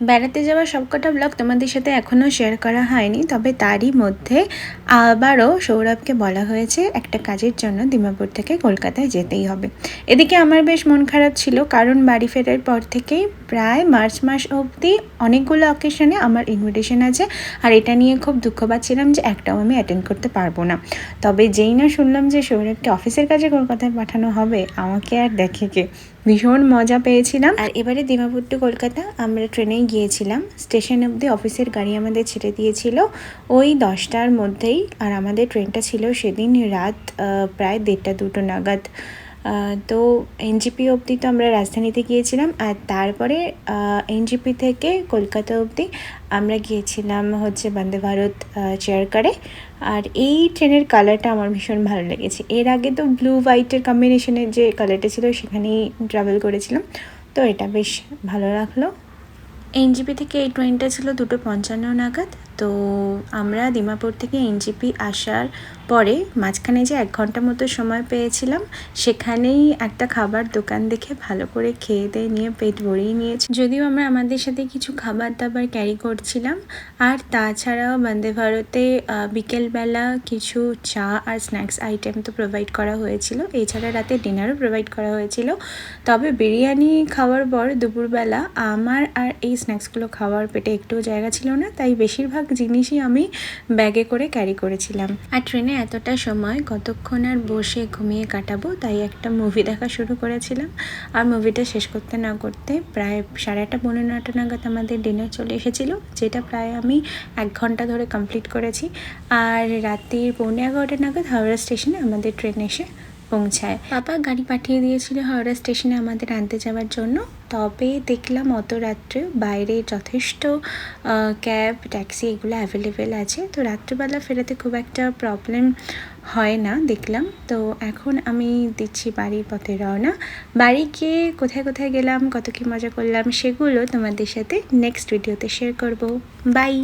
বেড়াতে যাওয়া সবকটা ব্লগ তোমাদের সাথে এখনও শেয়ার করা হয়নি, তবে তারই মধ্যে আবারও সৌরভকে বলা হয়েছে একটা কাজের জন্য ডিমাপুর থেকে কলকাতায় যেতেই হবে। এদিকে আমার বেশ মন খারাপ ছিল, কারণ বাড়ি ফেরার পর থেকেই প্রায় মার্চ মাস অবধি অনেকগুলো অকেশনে আমার ইনভিটেশন আছে, আর এটা নিয়ে খুব দুঃখ পাচ্ছিলাম যে একটাও আমি অ্যাটেন্ড করতে পারবো না। তবে যেই না শুনলাম যে সৌরভকে অফিসের কাজে কলকাতায় পাঠানো হবে, আমাকে আর দেখে কে ভীষণ মজা পেয়েছিলাম। আর এবারে ডিমাপুর টু কলকাতা আমরা ট্রেনেই গিয়েছিলাম। স্টেশন অবধি অফিসের গাড়ি আমাদের ছেড়ে দিয়েছিল ওই 10টার মধ্যেই, আর আমাদের ট্রেনটা ছিল সেদিন রাত প্রায় 1:30-2 নাগাদ। তো এনজিপি অবধি তো আমরা রাজধানীতে গিয়েছিলাম, আর তারপরে এনজিপি থেকে কলকাতা অবধি আমরা গিয়েছিলাম হচ্ছে বন্দে ভারত চেয়ার কারে। আর এই ট্রেনের কালারটা আমার ভীষণ ভালো লেগেছে। এর আগে তো ব্লু হোয়াইটের কম্বিনেশনের যে কালারটা ছিল সেখানেই ট্রাভেল করেছিলাম, তো এটা বেশ ভালো লাগলো। এনজিপি থেকে এই ট্রেনটা ছিল 2:55 নাগাদ। তো আমরা ডিমাপুর থেকে এনজিপি আসার পরে মাঝখানে যে 1 ঘন্টা মতো সময় পেয়েছিলাম, সেখানেই একটা খাবার দোকান দেখে ভালো করে খেয়ে দিয়ে নিয়ে পেট ভরিয়ে নিয়েছি। যদিও আমরা আমাদের সাথে কিছু খাবার দাবার ক্যারি করছিলাম, আর তাছাড়াও বন্দে ভারতে বিকেলবেলা কিছু চা আর স্ন্যাক্স আইটেম তো প্রোভাইড করা হয়েছিল, এছাড়া রাতে ডিনারও প্রোভাইড করা হয়েছিল। তবে বিরিয়ানি খাওয়ার পর দুপুরবেলা আমার আর এই স্ন্যাক্সগুলো খাওয়ার পেটে একটুও জায়গা ছিল না, তাই বেশিরভাগ জিনিসই আমি ব্যাগে করে ক্যারি করেছিলাম। আর ট্রেনে এতটা সময় কতক্ষণ আর বসে ঘুমিয়ে কাটাবো, তাই একটা মুভি দেখা শুরু করেছিলাম। আর মুভিটা শেষ করতে না করতে প্রায় 8:30-9 নাগাদ আমাদের ডিনার চলে এসেছিলো, যেটা প্রায় আমি 1 ঘন্টা ধরে কমপ্লিট করেছি। আর রাত্রির 11:45 নাগাদ হাওড়া স্টেশনে আমাদের ট্রেন এসে পৌঁছায়। পাপা গাড়ি পাঠিয়ে দিয়েছিল হাওড়া স্টেশনে আমাদের আনতে যাওয়ার জন্য। তবে দেখলাম অত রাত্রে বাইরে যথেষ্ট ক্যাব ট্যাক্সি এগুলো অ্যাভেলেবেল আছে, তো রাত্রিবেলা ফেরাতে খুব একটা প্রবলেম হয় না দেখলাম। তো এখন আমি দিচ্ছি বাড়ির পথে রওনা। বাড়ি গিয়ে কোথায় কোথায় গেলাম, কত কী মজা করলাম, সেগুলো তোমাদের সাথে নেক্সট ভিডিওতে শেয়ার করব। বাই।